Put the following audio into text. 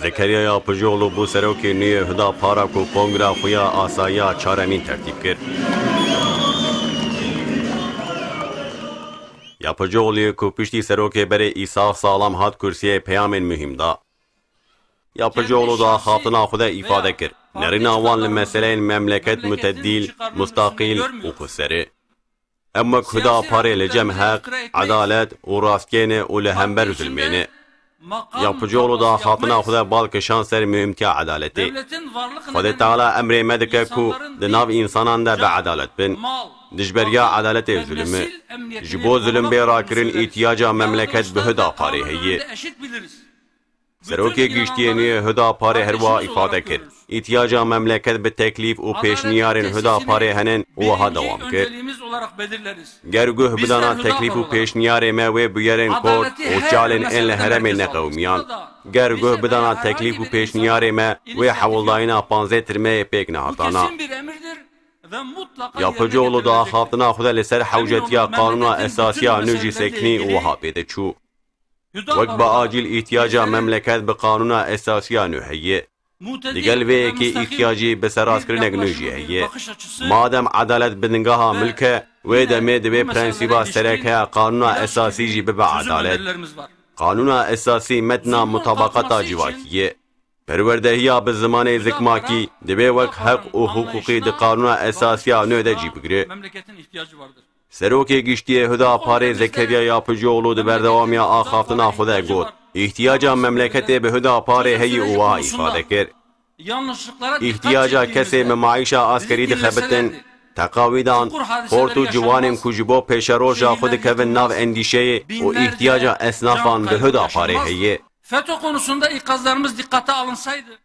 Zekeriya Yapıcıoğlu bu serokê nûyê Hüdapara ku Kongra xuya asaya çaremîn tertîb kir. Yapıcıoğlu'ya ku piştî serokê berê îsaf salam hat kursiyê peyamên mühim da. Yapıcıoğlu da xatina xwe de îfade kir. Nerîna wan li meseleyên memleket müteddîl, mustaqîl û xweserê. Em wek Hüdaparê li cem heq, edalet û rastgênê û li hember zulmênê. Yapıcıoğlu da xatina xwe de bal kişan ser mühimtiya edaletê. Xwedê Teala emrê me dike ku di nav însanan de beedalet bin. Dijberiya edaletê zulmê. Ji bo zulm bê rakirin îhtiyaca memleket bi Hüdaparê heye. Serokê Giştiyê nûyê Hüdaparê herwa îfade kir. İhtiyaca memleket bi teklîf û pêşniyarên Hüdaparê henin û wiha dewam kir. Ger guh bidana teklîf û pêşniyarê me wê bûyerên Kurd û çalên ên li herêmê neqewmiyan. Ger guh bidana teklîf û pêşniyarê me wê hewildayîna 15 tirmeyê pêk nehatana. Yapıcıoğlu da xatina xwe de li ser hewcetiya Kanûna Esasiya nû jî sekinî û wiha pêde çû. Wek bi acîl îhtiyaca memleket bi Kanûna Esasiya nû heye. Digel vê yekê îhtiyacî bi serrastkirinek nû jî heye. Madem edalet bi ningeha milk e, wê demê divê prensîba serekeya Kanûna Esasî jî bibe edalet. Kanûna Esasî metna mutabaqata civakî ye. Perwerdehiya bi zimanê zikmakî divê wek heq û hukukî di Kanûna Esasiya nû de cî bigire. Serokê Giştiyê Hüdaparê Zekeriya Yapıcıoğlu di berdewamiya axaftina xwe de got. İhtiyaca memleketê bi Hüdaparê heye û wiha îfade kir. İhtiyaca kesê me maîşa askerî dixebitin, teqawîdan, xort û ciwanên ku ji bo pêşeroja xwe dikevin nav endîşeyê û ihtiyaca esnafan bi Hüdaparê heye. FETÖ konusunda ikazlarımız dikkate alınsaydı